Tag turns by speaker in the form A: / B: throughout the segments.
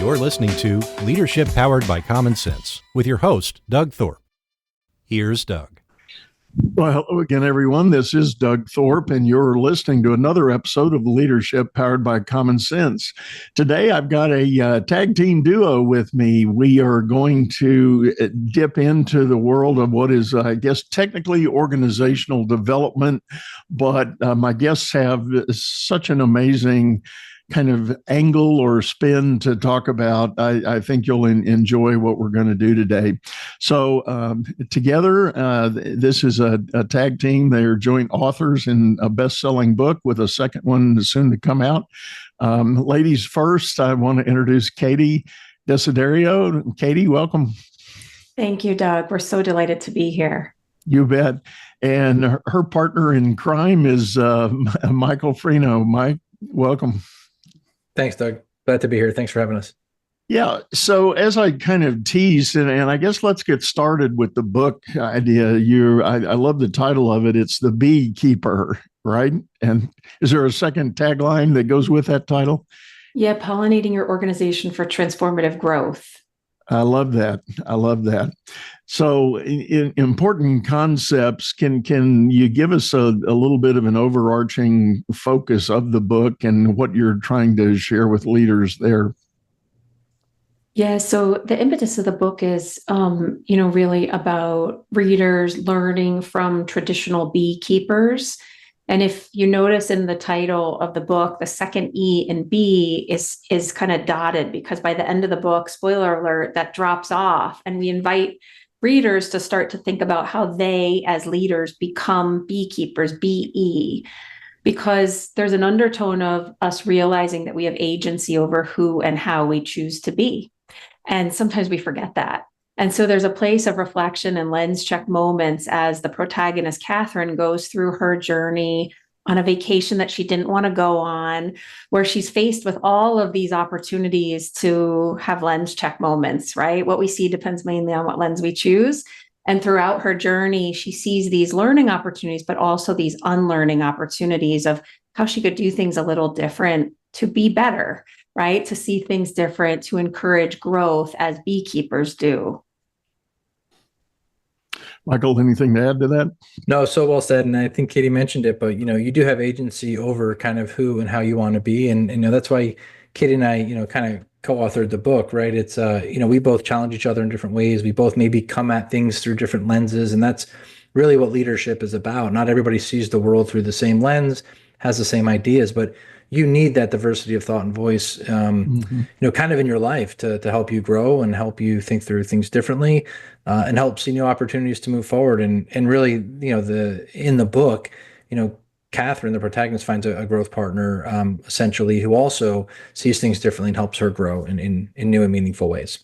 A: You're listening to Leadership Powered by Common Sense with your host, Doug Thorpe. Here's Doug.
B: Well, hello again, everyone. This is Doug Thorpe, and you're listening to another episode of Leadership Powered by Common Sense. Today, I've got a tag team duo with me. We are going to dip into the world of what is, I guess, technically organizational development, but my guests have such an amazing kind of angle or spin to talk about. I think you'll enjoy what we're going to do today. So together, this is a tag team. They are joint authors in a best-selling book with a second one soon to come out. Ladies first, I want to introduce Katie Desiderio. Katie, welcome.
C: Thank you, Doug. We're so delighted to be here.
B: You bet. And her partner in crime is Michael Frino. Mike, welcome.
D: Thanks, Doug. Glad to be here. Thanks for having us.
B: Yeah. So as I kind of teased, and I guess let's get started with the book idea. I love the title of it. It's The Beekeeper, right? And is there a second tagline that goes with that title?
C: Yeah, Pollinating Your Organization for Transformative Growth.
B: I love that. I love that. So important concepts, can you give us a little bit of an overarching focus of the book and what you're trying to share with leaders there?
C: Yeah, so the impetus of the book is, really about readers learning from traditional beekeepers. And if you notice in the title of the book, the second E in B is kind of dotted because by the end of the book, spoiler alert, that drops off. And we invite readers to start to think about how they, as leaders, become beekeepers, BE, because there's an undertone of us realizing that we have agency over who and how we choose to be. And sometimes we forget that. And so there's a place of reflection and lens check moments as the protagonist, Catherine, goes through her journey on a vacation that she didn't want to go on, where she's faced with all of these opportunities to have lens check moments, right? What we see depends mainly on what lens we choose. And throughout her journey, she sees these learning opportunities, but also these unlearning opportunities of how she could do things a little different to be better, right? To see things different, to encourage growth as beekeepers do.
B: Michael, anything to add to that?
D: No, so well said. And I think Katie mentioned it, but, you do have agency over kind of who and how you want to be. And, that's why Katie and I, kind of co-authored the book, right? It's, we both challenge each other in different ways. We both maybe come at things through different lenses. And that's really what leadership is about. Not everybody sees the world through the same lens, has the same ideas, but you need that diversity of thought and voice, kind of in your life to help you grow and help you think through things differently, and help see new opportunities to move forward. And really, in the book, Catherine, the protagonist, finds a growth partner, essentially, who also sees things differently and helps her grow in new and meaningful ways.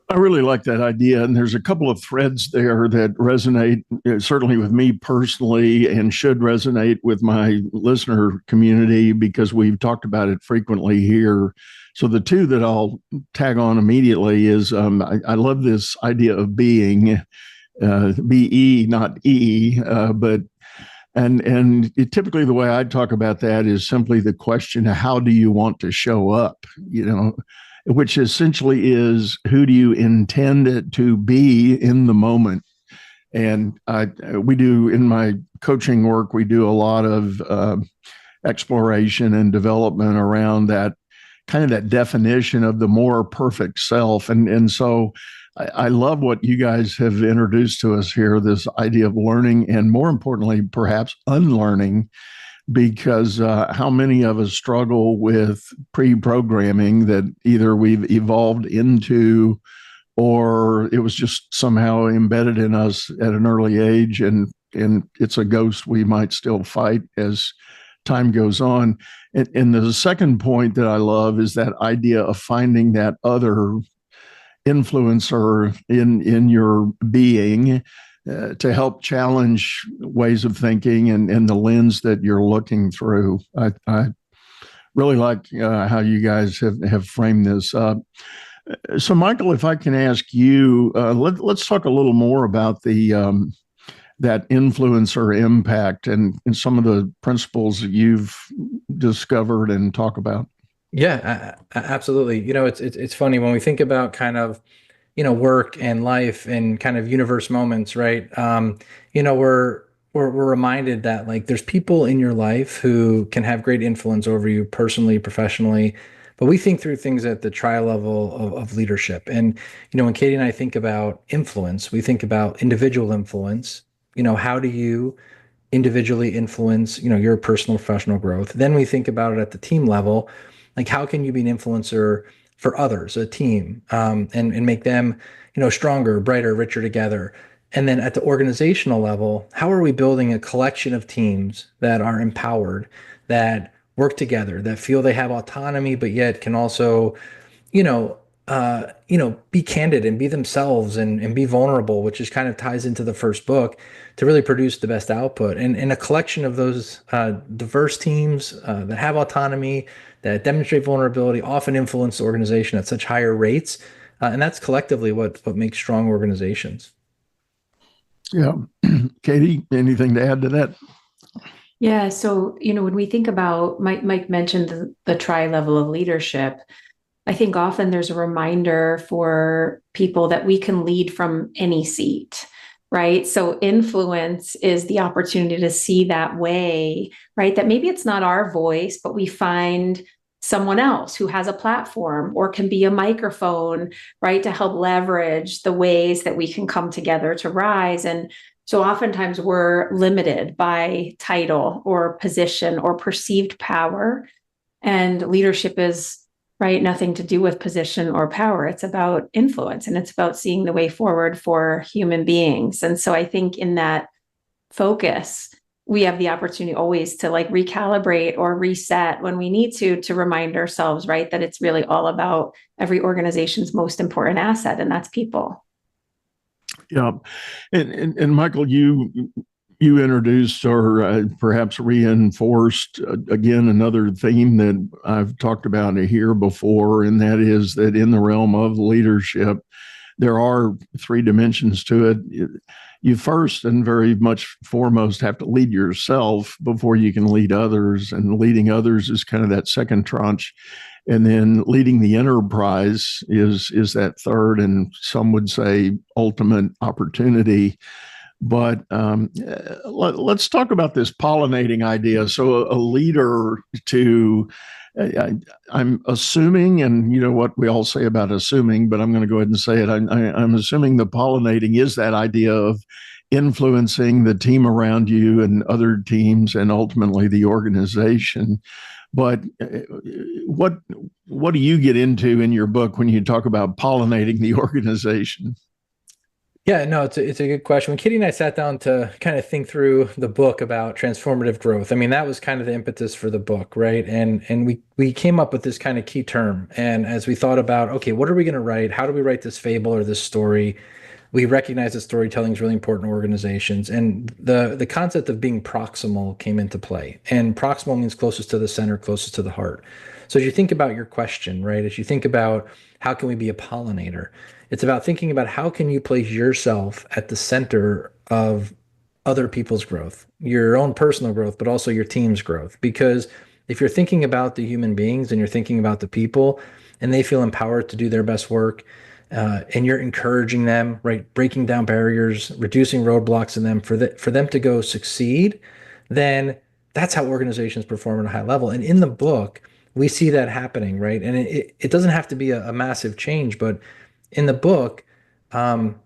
B: I really like that idea. And there's a couple of threads there that resonate, certainly with me personally, and should resonate with my listener community because we've talked about it frequently here. So the two that I'll tag on immediately is I love this idea of being, B-E, not E, but typically the way I talk about that is simply the question, how do you want to show up? Which essentially is, who do you intend it to be in the moment? And we do, in my coaching work, we do a lot of exploration and development around that kind of that definition of the more perfect self. And so I love what you guys have introduced to us here, this idea of learning and, more importantly, perhaps unlearning. Because how many of us struggle with pre-programming that either we've evolved into or it was just somehow embedded in us at an early age, and it's a ghost we might still fight as time goes on. And the second point that I love is that idea of finding that other influencer in your being, to help challenge ways of thinking and the lens that you're looking through. I really like how you guys have framed this up. So, Michael, if I can ask you, let's talk a little more about the that influencer impact and some of the principles that you've discovered and talk about.
D: Yeah, absolutely. It's funny when we think about kind of, work and life and kind of universe moments, right? We're reminded that like there's people in your life who can have great influence over you personally, professionally, but we think through things at the tri level of leadership. And when Katie and I think about influence, we think about individual influence. How do you individually influence, your personal professional growth? Then we think about it at the team level, like how can you be an influencer for others, a team, and make them, stronger, brighter, richer together. And then at the organizational level, how are we building a collection of teams that are empowered, that work together, that feel they have autonomy, but yet can also you know, be candid and be themselves and be vulnerable, which is kind of ties into the first book to really produce the best output. And a collection of those diverse teams that have autonomy, that demonstrate vulnerability, often influence the organization at such higher rates. And that's collectively what makes strong organizations.
B: Yeah. Katie, anything to add to that?
C: Yeah. So, when we think about, Mike mentioned the tri level of leadership. I think often there's a reminder for people that we can lead from any seat, right? So influence is the opportunity to see that way, right? That maybe it's not our voice, but we find someone else who has a platform or can be a microphone, right? To help leverage the ways that we can come together to rise. And so oftentimes we're limited by title or position or perceived power. And leadership is right? Nothing to do with position or power. It's about influence and it's about seeing the way forward for human beings. And so I think in that focus, we have the opportunity always to like recalibrate or reset when we need to remind ourselves, right? That it's really all about every organization's most important asset, and that's people.
B: Yeah. And Michael, you introduced or perhaps reinforced again another theme that I've talked about here before, and that is that in the realm of leadership, there are three dimensions to it. You first and very much foremost have to lead yourself before you can lead others, and leading others is kind of that second tranche. And then leading the enterprise is that third, and some would say ultimate opportunity. But let's talk about this pollinating idea. So a leader to, I'm assuming, and you know what we all say about assuming, but I'm going to go ahead and say it. I'm assuming the pollinating is that idea of influencing the team around you and other teams and ultimately the organization. But what do you get into in your book when you talk about pollinating the organization?
D: Yeah, no, it's a good question. When Kitty and I sat down to kind of think through the book about transformative growth, I mean, that was kind of the impetus for the book, right? And we came up with this kind of key term. And as we thought about, okay, what are we going to write? How do we write this fable or this story? We recognize that storytelling is really important in organizations. And the concept of being proximal came into play. And proximal means closest to the center, closest to the heart. So as you think about your question, right? As you think about how can we be a pollinator? It's about thinking about how can you place yourself at the center of other people's growth, your own personal growth, but also your team's growth. Because if you're thinking about the human beings and you're thinking about the people and they feel empowered to do their best work, and you're encouraging them, right, breaking down barriers, reducing roadblocks in them for them to go succeed, then that's how organizations perform at a high level. And in the book, we see that happening, right? And it doesn't have to be a massive change, but in the book, um,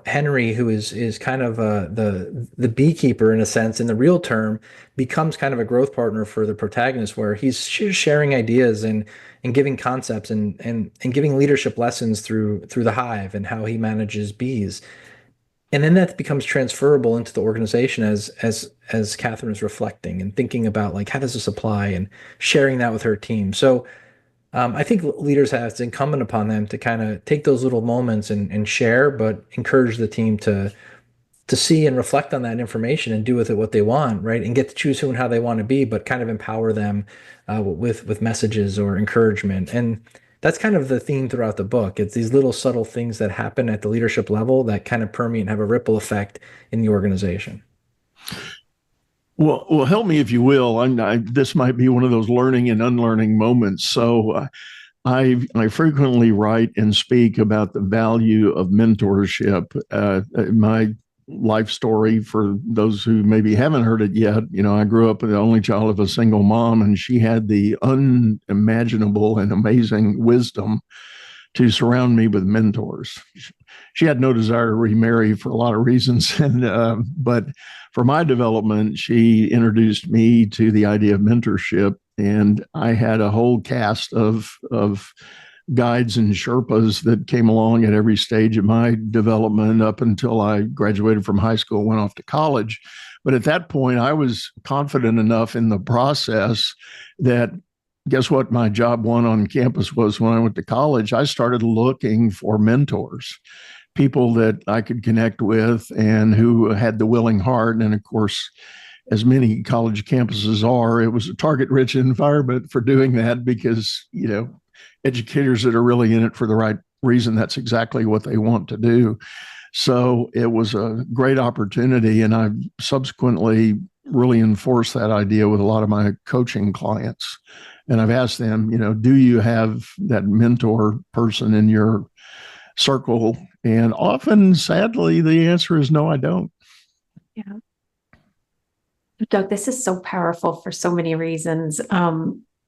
D: Henry, who is kind of the beekeeper in a sense, in the real term, becomes kind of a growth partner for the protagonist, where he's sharing ideas and giving concepts and giving leadership lessons through the hive and how he manages bees. And then that becomes transferable into the organization as Catherine is reflecting and thinking about like how does this apply and sharing that with her team. So I think leaders have it's incumbent upon them to kind of take those little moments and share, but encourage the team to see and reflect on that information and do with it what they want, right? And get to choose who and how they want to be, but kind of empower them with messages or encouragement. And that's kind of the theme throughout the book. It's these little subtle things that happen at the leadership level that kind of permeate and have a ripple effect in the organization.
B: Well, help me if you will. This might be one of those learning and unlearning moments. So I frequently write and speak about the value of mentorship. My life story, for those who maybe haven't heard it yet, I grew up the only child of a single mom, and she had the unimaginable and amazing wisdom to surround me with mentors. She had no desire to remarry for a lot of reasons, but for my development, she introduced me to the idea of mentorship, and I had a whole cast of guides and Sherpas that came along at every stage of my development up until I graduated from high school and went off to college. But at that point, I was confident enough in the process that guess what my job one on campus was when I went to college? I started looking for mentors, people that I could connect with and who had the willing heart. And of course, as many college campuses are, it was a target-rich environment for doing that because, educators that are really in it for the right reason, that's exactly what they want to do. So it was a great opportunity. And I've subsequently really enforced that idea with a lot of my coaching clients. And I've asked them, do you have that mentor person in your circle? And often, sadly, the answer is no, I don't.
C: Yeah. Doug, this is so powerful for so many reasons.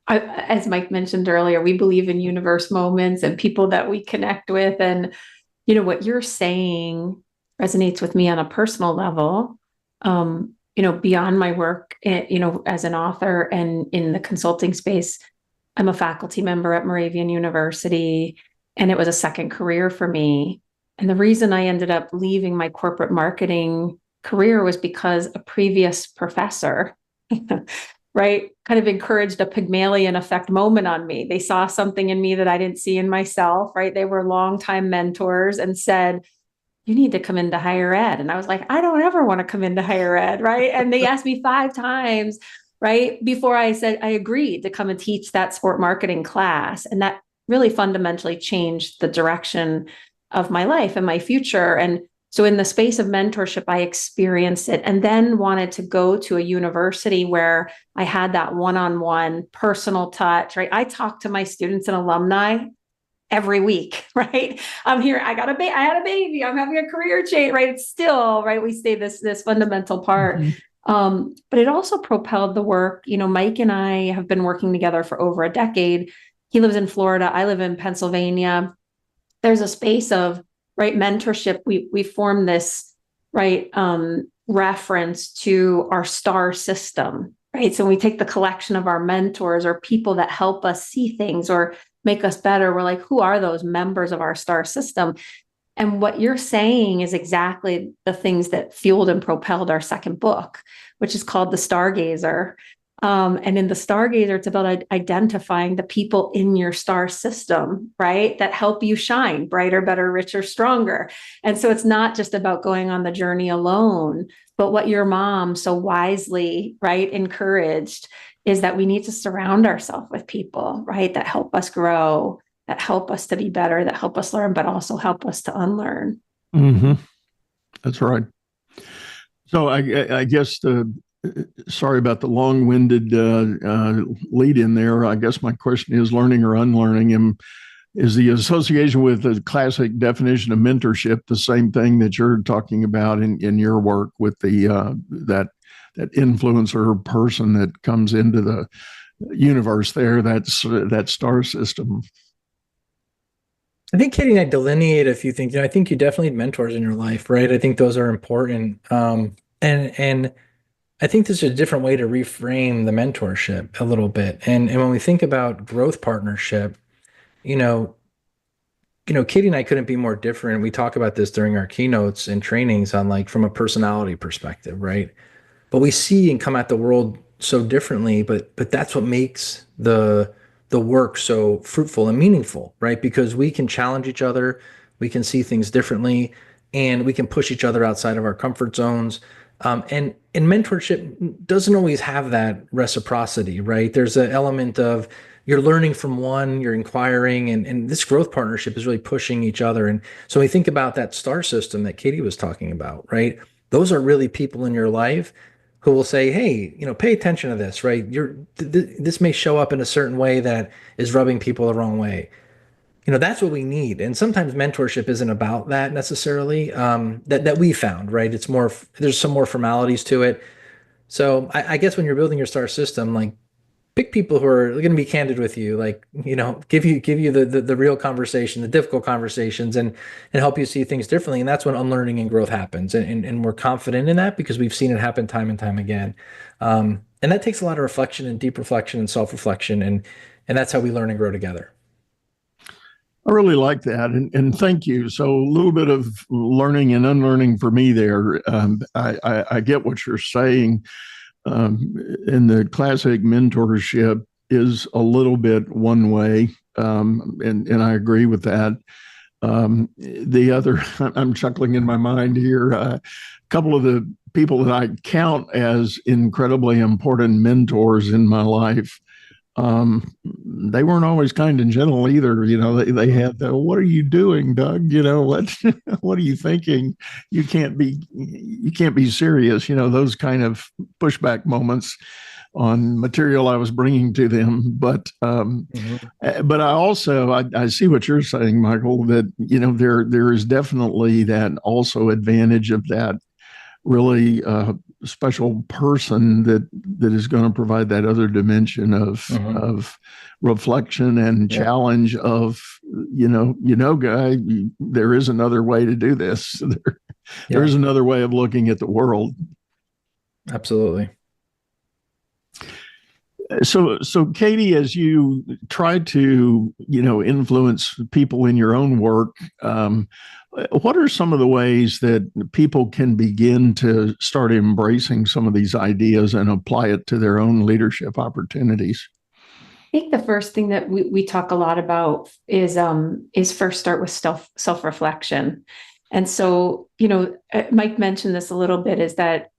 C: As Mike mentioned earlier, we believe in universe moments and people that we connect with. And, what you're saying resonates with me on a personal level. Beyond my work, as an author and in the consulting space, I'm a faculty member at Moravian University, and it was a second career for me. And the reason I ended up leaving my corporate marketing career was because a previous professor, right, kind of encouraged a Pygmalion effect moment on me. They saw something in me that I didn't see in myself, right? They were longtime mentors and said, you need to come into higher ed. And I was like, I don't ever want to come into higher ed, right? And they asked me 5 times, right, before I said I agreed to come and teach that sport marketing class. And that really fundamentally changed the direction of my life and my future. And so in the space of mentorship, I experienced it and then wanted to go to a university where I had that one-on-one personal touch, right? I talk to my students and alumni every week, right? I'm here. I had a baby. I'm having a career change, right? It's still, right? We stay this fundamental part. Mm-hmm. But it also propelled the work. Mike and I have been working together for over a decade. He lives in Florida. I live in Pennsylvania. There's a space of, right, mentorship. We formed this, right, reference to our star system, right? So when we take the collection of our mentors or people that help us see things or make us better, we're like, who are those members of our star system? And what you're saying is exactly the things that fueled and propelled our second book, which is called The Stargazer. And in The Stargazer, it's about identifying the people in your star system, right, that help you shine brighter, better, richer, stronger. And so it's not just about going on the journey alone, but what your mom so wisely, right, encouraged is that we need to surround ourselves with people, right, that help us grow, that help us to be better, that help us learn, but also help us to unlearn.
B: Mm-hmm. That's right. So I guess sorry about the long-winded lead in there. I guess my question is learning or unlearning. And is the association with the classic definition of mentorship the same thing that you're talking about in your work with the that influencer person that comes into the universe there, that star system?
D: I think Katie and I delineate a few things. I think you definitely need mentors in your life, right? I think those are important. And I think there's a different way to reframe the mentorship a little bit. And when we think about growth partnership, Katie and I couldn't be more different. We talk about this during our keynotes and trainings on from a personality perspective, right? But we see and come at the world so differently, but that's what makes the work so fruitful and meaningful, right? Because we can challenge each other, we can see things differently, and we can push each other outside of our comfort zones. And mentorship doesn't always have that reciprocity, right? There's an element of you're learning from one, you're inquiring, and this growth partnership is really pushing each other. And so we think about that star system that Katie was talking about, right? Those are really people in your life who will say, hey, pay attention to this, right? This may show up in a certain way that is rubbing people the wrong way. That's what we need. And sometimes mentorship isn't about that necessarily, that we found, right? It's more, there's some more formalities to it. So I guess when you're building your star system, like, pick people who are going to be candid with you, like, give you the real conversation, the difficult conversations, and help you see things differently. And that's when unlearning and growth happens. And we're confident in that because we've seen it happen time and time again. And that takes a lot of reflection and deep reflection and self-reflection. And that's how we learn and grow together.
B: I really like that, and thank you. So a little bit of learning and unlearning for me there. I get what you're saying. And the classic mentorship is a little bit one way, and I agree with that. The other, I'm chuckling in my mind here. A couple of the people that I count as incredibly important mentors in my life, they weren't always kind and gentle either. They had the, what are you doing, Doug? What are you thinking? You can't be serious. Those kind of pushback moments on material I was bringing to them. But but I see what you're saying, Michael, that, there is definitely that also advantage of that really special person that is going to provide that other dimension of reflection and challenge of, guy, there is another way to do this. There is another way of looking at the world.
D: Absolutely.
B: So Katie, as you try to, influence people in your own work, what are some of the ways that people can begin to start embracing some of these ideas and apply it to their own leadership opportunities?
C: I think the first thing that we talk a lot about is first start with self-reflection. And so, Mike mentioned this a little bit, is that,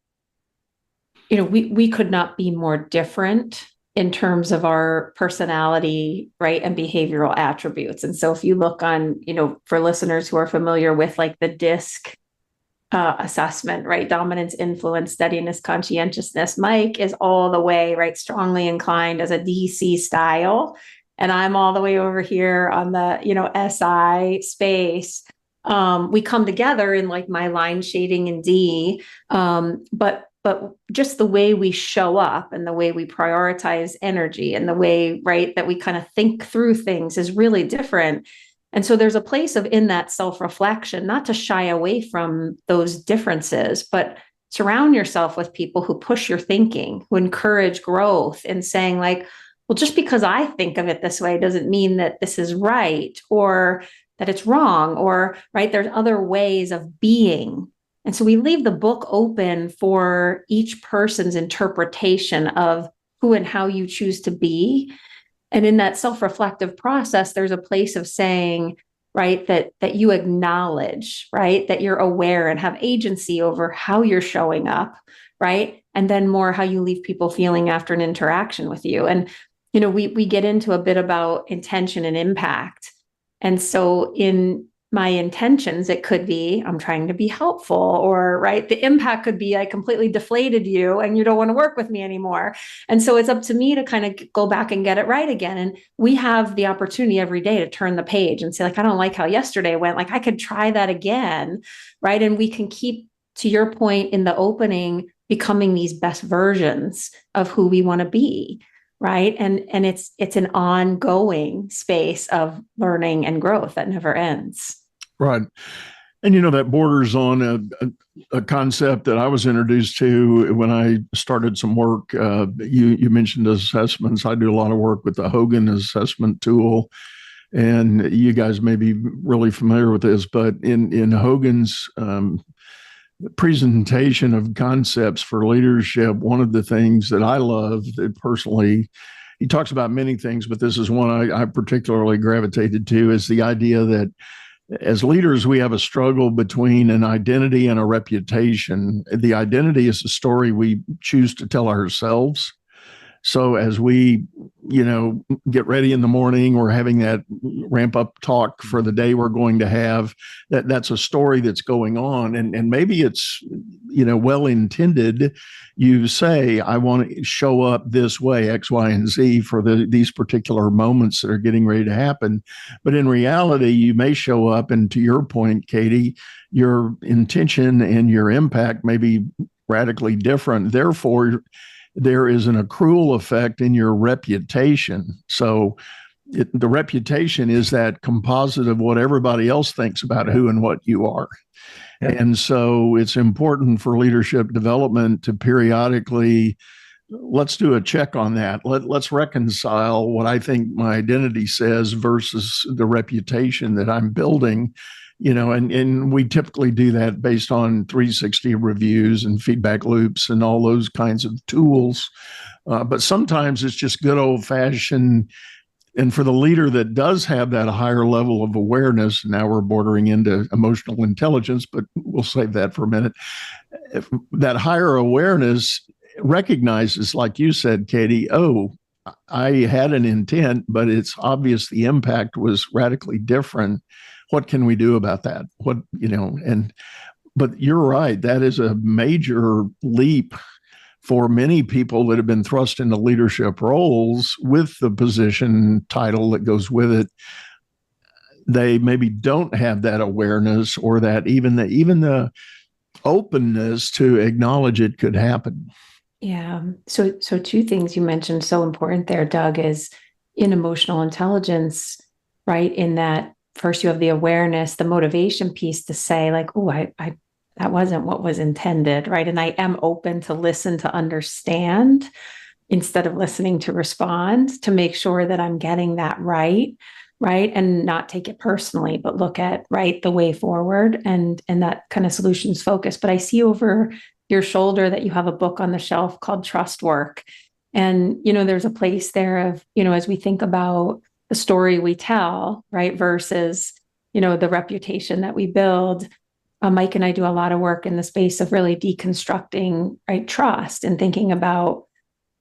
C: we could not be more different in terms of our personality, right, and behavioral attributes. And so if you look on, for listeners who are familiar with like the DISC assessment, right, dominance, influence, steadiness, conscientiousness, Mike is all the way, right, strongly inclined as a DC style. And I'm all the way over here on the, SI space. We come together in like my line shading in D, but just the way we show up and the way we prioritize energy and the way, right, that we kind of think through things is really different. And so there's a place in that self-reflection, not to shy away from those differences, but surround yourself with people who push your thinking, who encourage growth, and saying like, well, just because I think of it this way doesn't mean that this is right or that it's wrong, or right, there's other ways of being. And so we leave the book open for each person's interpretation of who and how you choose to be. And in that self-reflective process, there's a place of saying, right, that you acknowledge, right, that you're aware and have agency over how you're showing up, right? And then more how you leave people feeling after an interaction with you. And, we get into a bit about intention and impact. And so in my intentions, it could be, I'm trying to be helpful, or right, the impact could be I completely deflated you and you don't want to work with me anymore. And so it's up to me to kind of go back and get it right again. And we have the opportunity every day to turn the page and say, like, I don't like how yesterday went, like I could try that again, right? And we can keep, to your point in the opening, becoming these best versions of who we want to be. Right. And it's an ongoing space of learning and growth that never ends.
B: Right. And, that borders on a concept that I was introduced to when I started some work. You mentioned assessments. I do a lot of work with the Hogan assessment tool. And you guys may be really familiar with this, but in Hogan's presentation of concepts for leadership, one of the things that I love that personally, he talks about many things, but this is one I particularly gravitated to, is the idea that as leaders, we have a struggle between an identity and a reputation. The identity is the story we choose to tell ourselves, So as we, get ready in the morning, we're having that ramp up talk for the day we're going to have. That's a story that's going on, and maybe it's, well intended. You say, I want to show up this way, X, Y, and Z for these particular moments that are getting ready to happen. But in reality, you may show up, and to your point, Katie, your intention and your impact may be radically different. Therefore, there is an accrual effect in your reputation. So the reputation is that composite of what everybody else thinks about who and what you are. Yeah. And so it's important for leadership development to periodically, let's do a check on that. Let's reconcile what I think my identity says versus the reputation that I'm building. And we typically do that based on 360 reviews and feedback loops and all those kinds of tools. But sometimes it's just good old fashioned. And for the leader that does have that higher level of awareness, now we're bordering into emotional intelligence, but we'll save that for a minute. If that higher awareness recognizes, like you said, Katie, I had an intent, but it's obvious the impact was radically different. What can we do about that? But you're right. That is a major leap for many people that have been thrust into leadership roles with the position title that goes with it. They maybe don't have that awareness or that even the openness to acknowledge it could happen.
C: Yeah. So two things you mentioned so important there, Doug, is in emotional intelligence, right? In that first you have the awareness, the motivation piece to say like, oh, I that wasn't what was intended, right? And I am open to listen, to understand instead of listening to respond, to make sure that I'm getting that right? And not take it personally, but look at, right, the way forward and that kind of solutions focus. But I see over your shoulder that you have a book on the shelf called Trust Work. And, there's a place there of, as we think about the story we tell, right, versus, the reputation that we build. Mike and I do a lot of work in the space of really deconstructing, right, trust and thinking about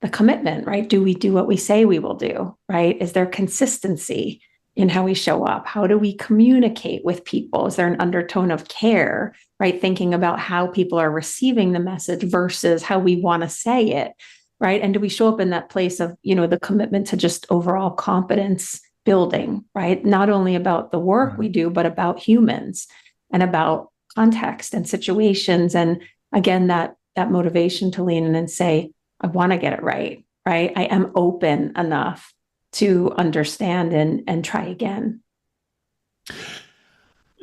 C: the commitment, right? Do we do what we say we will do, right? Is there consistency in how we show up? How do we communicate with people? Is there an undertone of care, right? Thinking about how people are receiving the message versus how we want to say it, right? And do we show up in that place of, the commitment to just overall competence building, right? Not only about the work we do, but about humans and about context and situations. And again, that motivation to lean in and say, I want to get it right? I am open enough to understand and try again.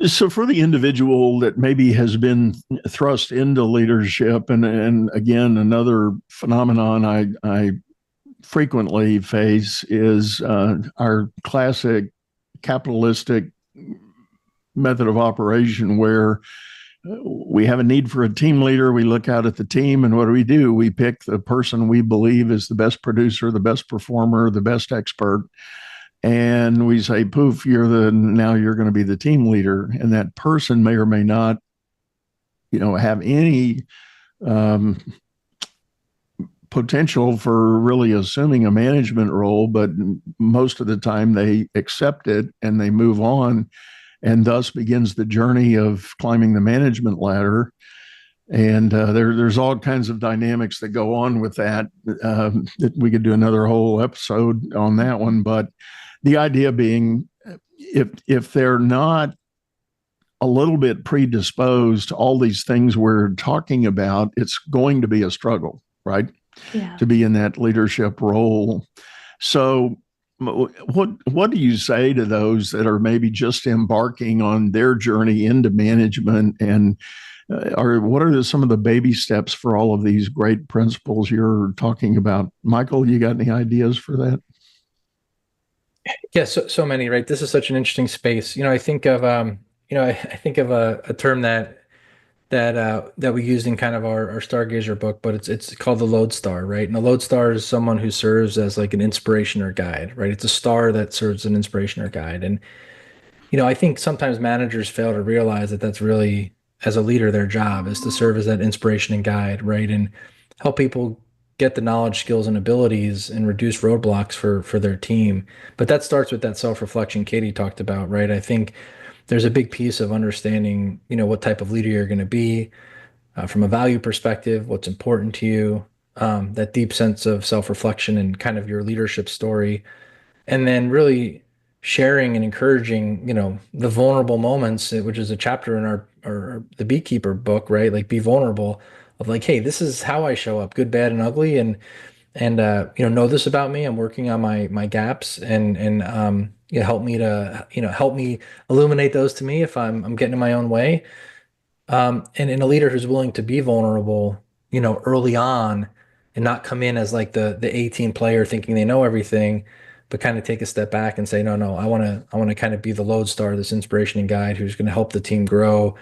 B: So for the individual that maybe has been thrust into leadership, and again, another phenomenon I frequently face is our classic capitalistic method of operation where we have a need for a team leader. We look out at the team, and what do? We pick the person we believe is the best producer, the best performer, the best expert. And we say, poof, now you're going to be the team leader. And that person may or may not, have any potential for really assuming a management role, but most of the time they accept it and they move on. And thus begins the journey of climbing the management ladder. And there's all kinds of dynamics that go on with that. We could do another whole episode on that one. But the idea being, if they're not a little bit predisposed to all these things we're talking about, it's going to be a struggle, right?
C: Yeah.
B: To be in that leadership role. So what do you say to those that are maybe just embarking on their journey into management, and what are some of the baby steps for all of these great principles you're talking about? Michael, you got any ideas for that?
D: Yeah, so many, right? This is such an interesting space. I think of I think of a term that we used in kind of our Stargazer book, but it's called the lodestar, right? And a lodestar is someone who serves as like an inspiration or guide, right? It's a star that serves an inspiration or guide. And I think sometimes managers fail to realize that that's really, as a leader, their job is to serve as that inspiration and guide, right? And help people get the knowledge, skills, and abilities and reduce roadblocks for their team. But that starts with that self-reflection Katie talked about, right? I think there's a big piece of understanding, what type of leader you're going to be from a value perspective, what's important to you, that deep sense of self-reflection and kind of your leadership story, and then really sharing and encouraging, the vulnerable moments, which is a chapter in our the Beekeeper book, right? Like, be vulnerable, of like, hey, this is how I show up, good, bad, and ugly, and know this about me. I'm working on my gaps, and help me to help me illuminate those to me if I'm getting in my own way. And a leader who's willing to be vulnerable, early on, and not come in as like the 18 player thinking they know everything, but kind of take a step back and say, no, I want to kind of be the lodestar, this inspiration and guide who's going to help the team grow,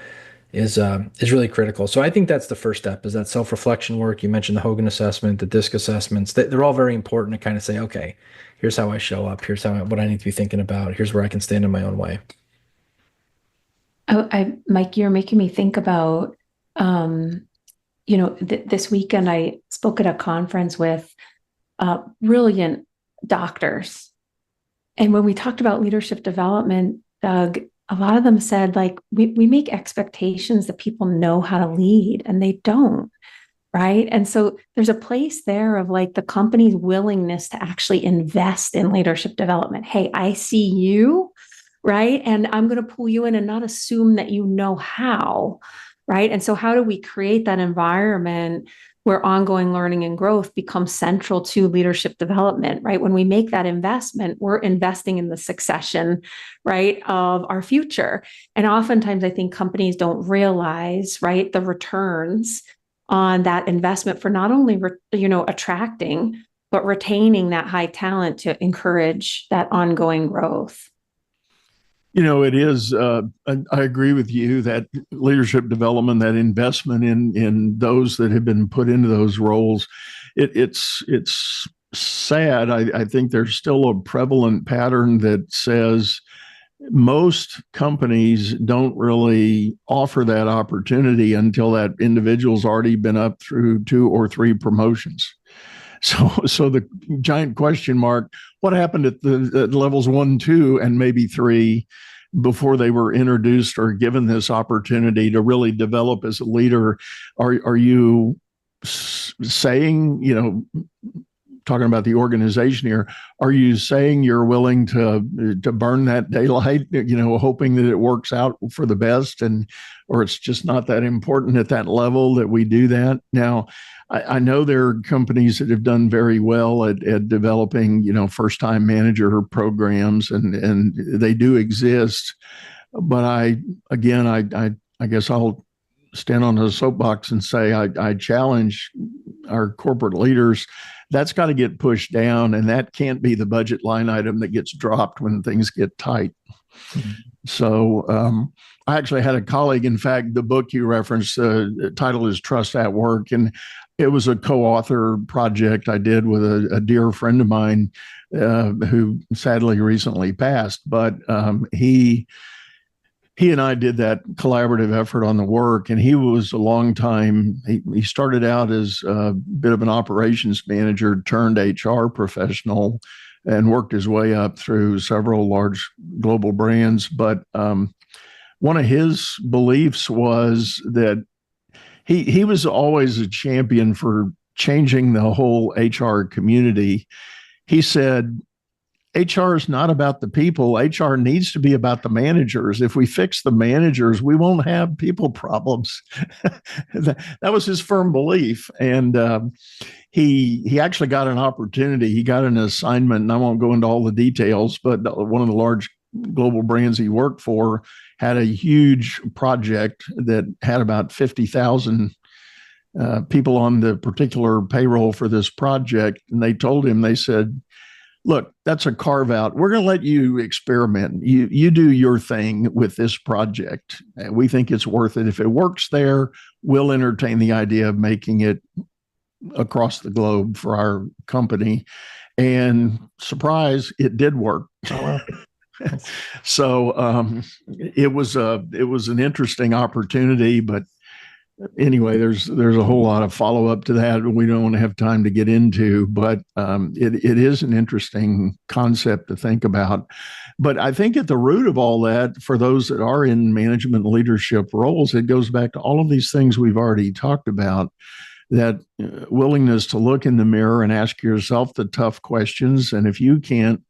D: is really critical. So I think that's the first step, is that self-reflection work. You mentioned the Hogan assessment, the DISC assessments. They're all very important to kind of say, okay, here's how I show up. Here's what I need to be thinking about. Here's where I can stand in my own way.
C: Oh, Mike, you're making me think about, this weekend I spoke at a conference with brilliant doctors. And when we talked about leadership development, Doug, a lot of them said, like, we make expectations that people know how to lead, and they don't, right? And so there's a place there of like the company's willingness to actually invest in leadership development. Hey, I see you, right? And I'm going to pull you in and not assume that you know how, right? And so how do we create that environment where ongoing learning and growth becomes central to leadership development, right? When we make that investment, we're investing in the succession, right, of our future. And oftentimes I think companies don't realize, right, the returns on that investment for not only, attracting, but retaining that high talent to encourage that ongoing growth.
B: It is, I agree with you that leadership development, that investment in those that have been put into those roles, it's sad. I think there's still a prevalent pattern that says most companies don't really offer that opportunity until that individual's already been up through 2 or 3 promotions. So the giant question mark, what happened at the levels 1, 2, and maybe 3 before they were introduced or given this opportunity to really develop as a leader? Are you saying, talking about the organization here, are you saying you're willing to burn that daylight, hoping that it works out for the best, or it's just not that important at that level that we do that? Now, I know there are companies that have done very well at developing, first-time manager programs, and they do exist. But I guess I'll stand on a soapbox and say I challenge our corporate leaders. That's got to get pushed down, and that can't be the budget line item that gets dropped when things get tight. Mm-hmm. So I actually had a colleague, in fact, the book you referenced, the title is Trust at Work, and it was a co-author project I did with a dear friend of mine who sadly recently passed, but he and I did that collaborative effort on the work, and he was a long time, he started out as a bit of an operations manager turned HR professional and worked his way up through several large global brands. But one of his beliefs was that he was always a champion for changing the whole HR community. He said, HR is not about the people. HR needs to be about the managers. If we fix the managers, we won't have people problems. That was his firm belief. And he actually got an opportunity. He got an assignment, and I won't go into all the details, but one of the large global brands he worked for had a huge project that had about 50,000 people on the particular payroll for this project. And they told him, they said, look, that's a carve out. We're going to let you experiment. You do your thing with this project. We think it's worth it. If it works there, we'll entertain the idea of making it across the globe for our company. And surprise, it did work.
D: Oh, wow.
B: So it was an interesting opportunity, but anyway, there's a whole lot of follow up to that we don't have time to get into, but it is an interesting concept to think about. But I think at the root of all that, for those that are in management and leadership roles, it goes back to all of these things we've already talked about. That willingness to look in the mirror and ask yourself the tough questions, and if you can't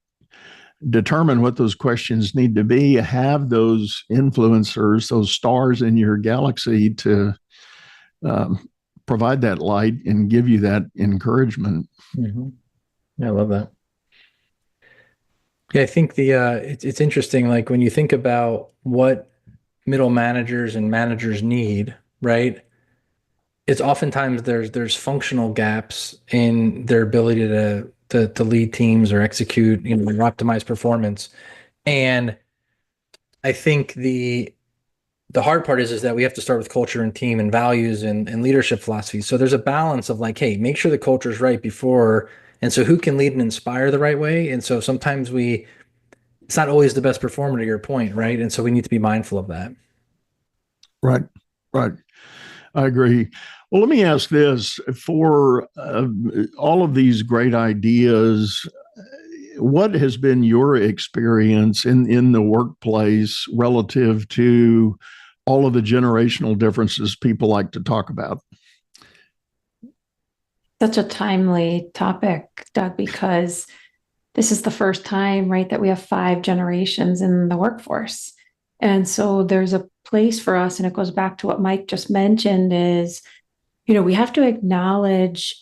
B: determine what those questions need to be, have those influencers, those stars in your galaxy to provide that light and give you that encouragement.
D: Mm-hmm. Yeah, I love that. Yeah, I think it's interesting. Like when you think about what middle managers and managers need, right? It's oftentimes there's functional gaps in their ability to lead teams or execute, or optimize performance. And I think the hard part is that we have to start with culture and team and values and leadership philosophy. So there's a balance of like, hey, make sure the culture is right before. And so who can lead and inspire the right way? And so sometimes it's not always the best performer, to your point, right? And so we need to be mindful of that.
B: Right. I agree. Well, let me ask this. For all of these great ideas, what has been your experience in the workplace relative to all of the generational differences people like to talk about?
C: Such a timely topic, Doug, because this is the first time, right, that we have 5 generations in the workforce. And so there's a place for us, and it goes back to what Mike just mentioned, is, we have to acknowledge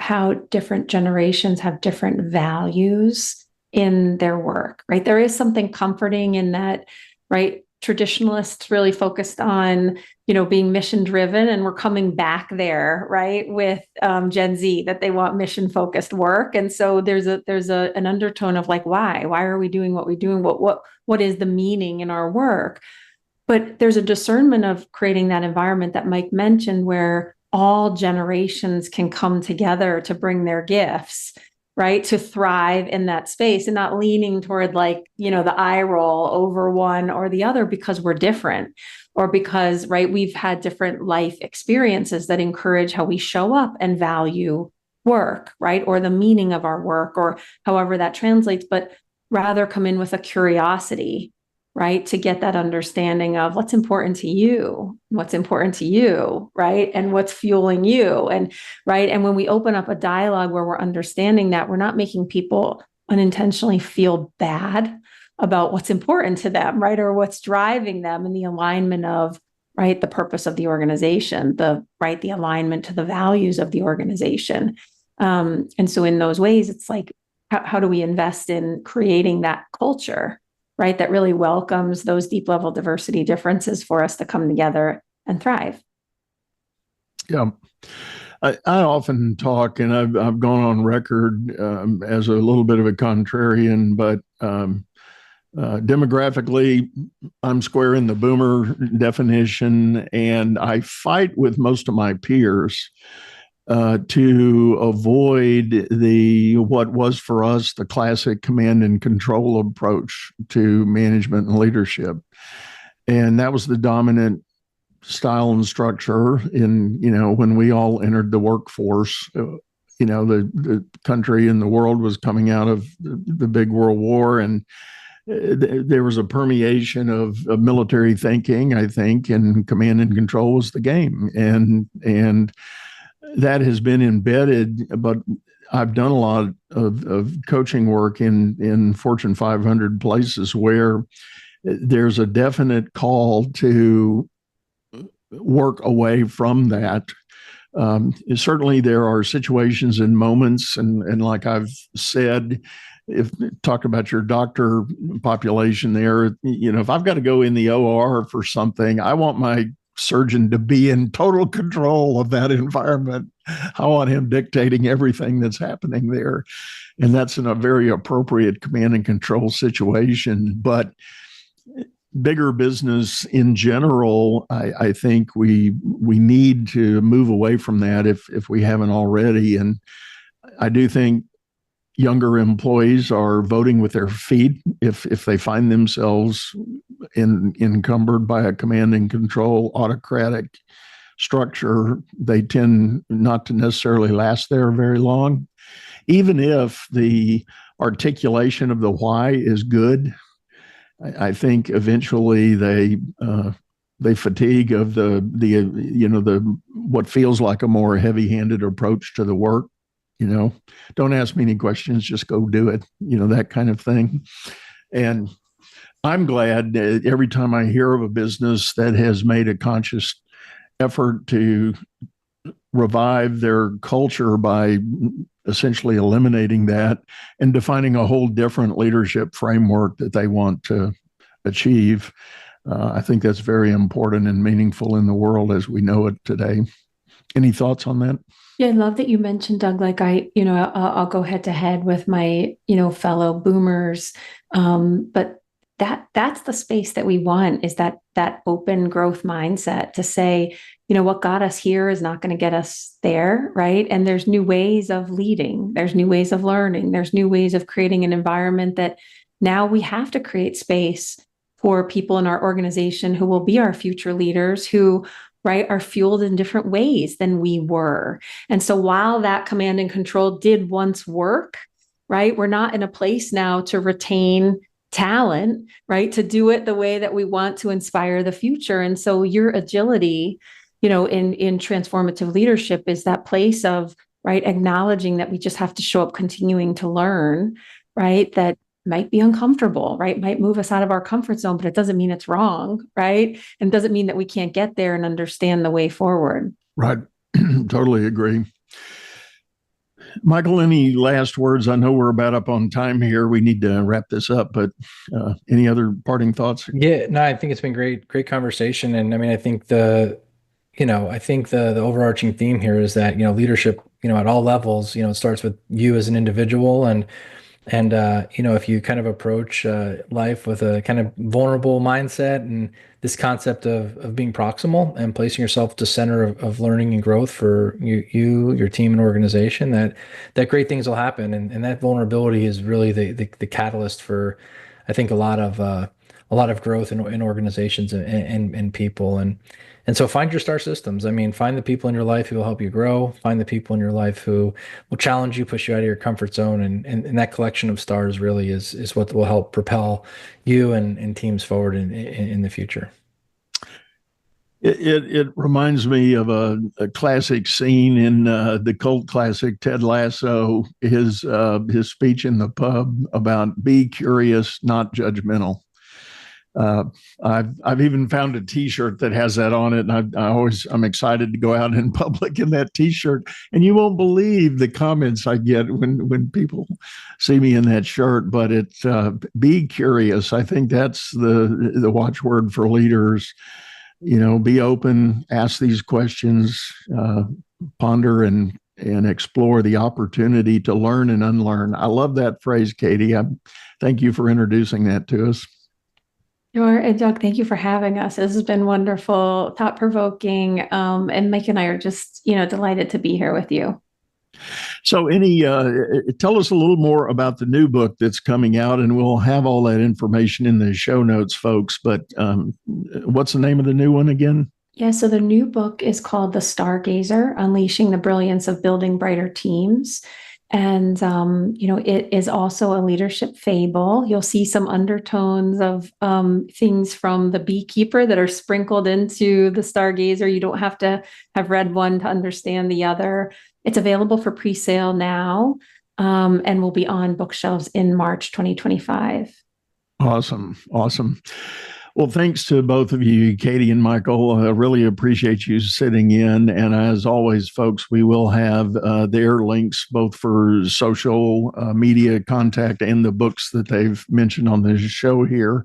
C: how different generations have different values in their work, right? There is something comforting in that, right? Traditionalists really focused on, being mission driven, and we're coming back there, right? With Gen Z, that they want mission focused work. And so there's an undertone of like, why are we doing what we're doing? What is the meaning in our work? But there's a discernment of creating that environment that Mike mentioned, where all generations can come together to bring their gifts, right? To thrive in that space, and not leaning toward like, the eye roll over one or the other because we're different, or because, right, we've had different life experiences that encourage how we show up and value work, right? Or the meaning of our work, or however that translates, but rather come in with a curiosity, right? To get that understanding of what's important to you, right? And what's fueling you. And right. And when we open up a dialogue where we're understanding that, we're not making people unintentionally feel bad about what's important to them, right? Or what's driving them in the alignment of, right, the purpose of the organization, the alignment to the values of the organization. And so in those ways, it's like, how do we invest in creating that culture, right, that really welcomes those deep level diversity differences for us to come together and thrive?
B: Yeah. I often talk, and I've gone on record as a little bit of a contrarian, but demographically, I'm square in the boomer definition, and I fight with most of my peers to avoid what was for us the classic command and control approach to management and leadership. And that was the dominant style and structure in, when we all entered the workforce. The country and the world was coming out of the big world war, and there was a permeation of military thinking, I think, and command and control was the game. And that has been embedded, but I've done a lot of coaching work in Fortune 500 places where there's a definite call to work away from that. Certainly there are situations and moments, and like I've said, talk about your doctor population there, if I've got to go in the OR for something, I want my surgeon to be in total control of that environment. I want him dictating everything that's happening there. And that's in a very appropriate command and control situation. But bigger business in general, I think we need to move away from that if we haven't already. And I do think younger employees are voting with their feet if they find themselves encumbered by a command and control autocratic structure, they tend not to necessarily last there very long. Even if the articulation of the why is good, I think eventually they fatigue of the what feels like a more heavy-handed approach to the work. Don't ask me any questions, just go do it. That kind of thing. And I'm glad that every time I hear of a business that has made a conscious effort to revive their culture by essentially eliminating that and defining a whole different leadership framework that they want to achieve. I think that's very important and meaningful in the world as we know it today. Any thoughts on that?
C: Yeah, I love that you mentioned, Doug, like I'll go head to head with my, fellow boomers. But that's the space that we want, is that open growth mindset to say, what got us here is not going to get us there, right? And there's new ways of leading. There's new ways of learning. There's new ways of creating an environment that now we have to create space for people in our organization who will be our future leaders, who, right, are fueled in different ways than we were. And so while that command and control did once work, right, we're not in a place now to retain talent, right, to do it the way that we want to inspire the future. And so your agility, in transformative leadership is that place of, right, acknowledging that we just have to show up, continuing to learn, right, that might be uncomfortable, right, might move us out of our comfort zone, but it doesn't mean it's wrong, right, and doesn't mean that we can't get there and understand the way forward.
B: Right. Totally agree. Michael, any last words? I know we're about up on time here. We need to wrap this up, but any other parting thoughts?
D: Yeah, no, I think it's been great conversation. And I mean, I think the overarching theme here is that, leadership, at all levels, it starts with you as an individual. And if you kind of approach life with a kind of vulnerable mindset and this concept of being proximal and placing yourself at the center of learning and growth for your team and organization, that great things will happen. And that vulnerability is really the catalyst for, I think, a lot of growth in organizations and people. And so find your star systems. I mean, find the people in your life who will help you grow. Find the people in your life who will challenge you, push you out of your comfort zone. And that collection of stars really is what will help propel you and teams forward in the future.
B: It reminds me of a classic scene in the cult classic Ted Lasso, his speech in the pub about be curious, not judgmental. I've even found a T-shirt that has that on it, and I'm excited to go out in public in that T-shirt. And you won't believe the comments I get when people see me in that shirt. But it's be curious. I think that's the watchword for leaders. Be open, ask these questions, ponder and explore the opportunity to learn and unlearn. I love that phrase, Katie. Thank you for introducing that to us.
C: Sure. And Doug, thank you for having us. This has been wonderful, thought-provoking. And Mike and I are just, delighted to be here with you.
B: So tell us a little more about the new book that's coming out, and we'll have all that information in the show notes, folks. But what's the name of the new one again?
C: Yeah, so the new book is called The Stargazer, Unleashing the Brilliance of Building Brighter Teams. And, it is also a leadership fable. You'll see some undertones of things from the Beekeeper that are sprinkled into the Stargazer. You don't have to have read one to understand the other. It's available for pre-sale now and will be on bookshelves in March 2025.
B: Awesome. Well, thanks to both of you, Katie and Michael. I really appreciate you sitting in. And as always, folks, we will have their links both for social media contact and the books that they've mentioned on the show here.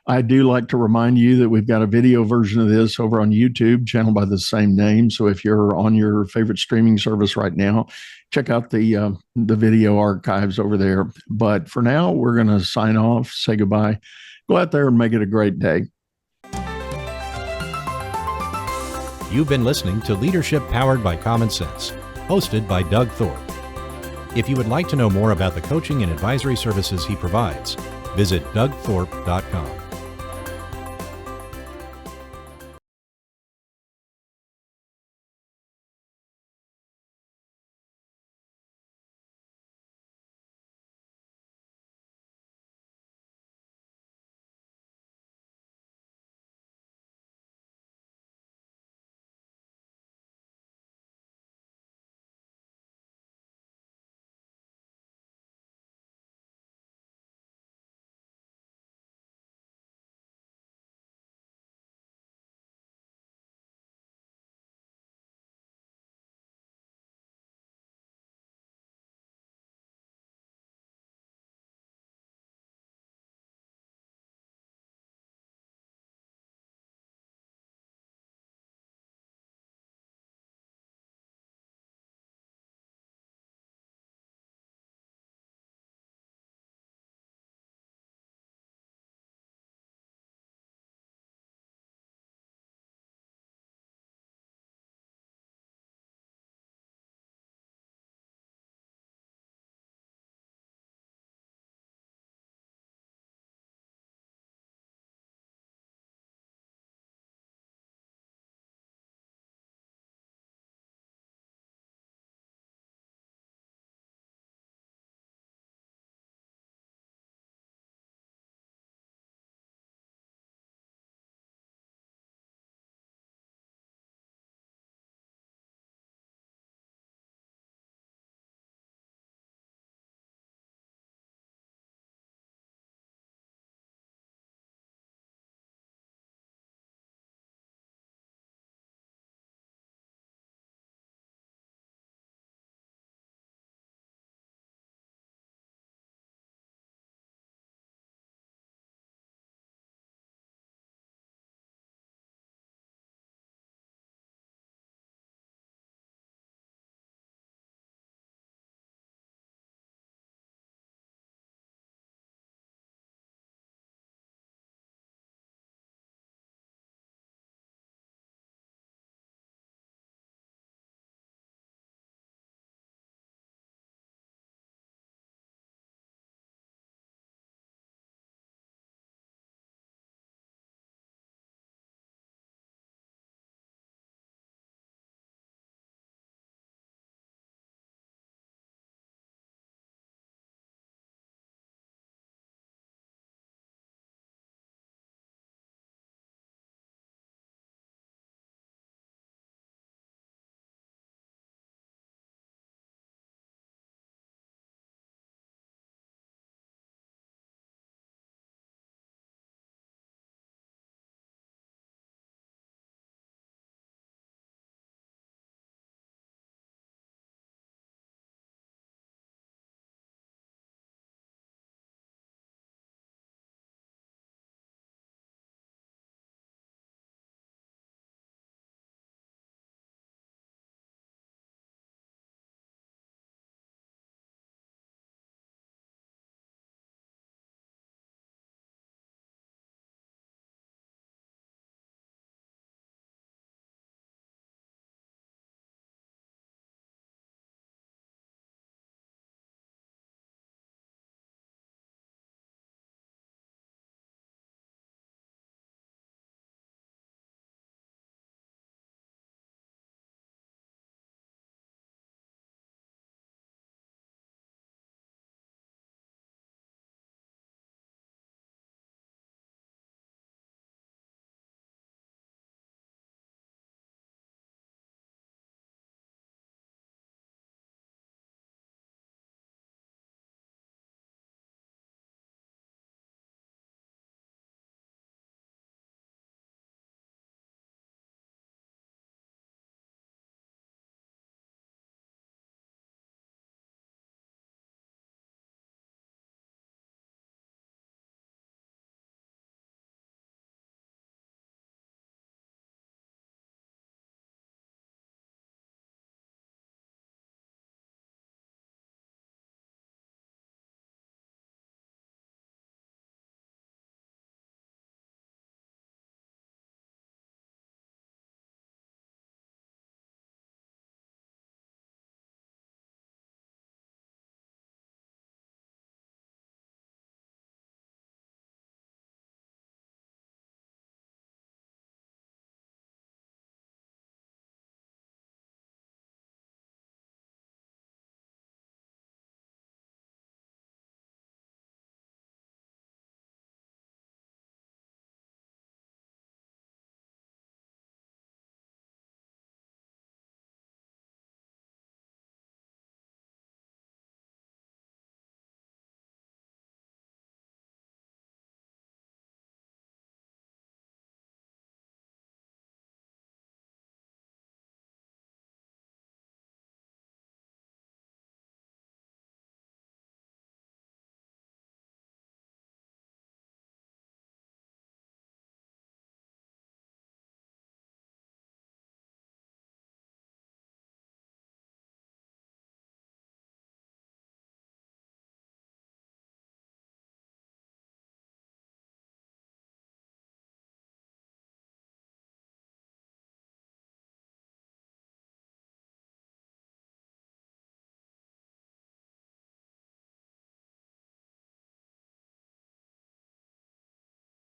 B: I do like to remind you that we've got a video version of this over on YouTube, channel by the same name. So if you're on your favorite streaming service right now, check out the video archives over there. But for now, we're going to sign off, say goodbye. Go out there and make it a great day.
A: You've been listening to Leadership Powered by Common Sense, hosted by Doug Thorpe. If you would like to know more about the coaching and advisory services he provides, visit dougthorpe.com.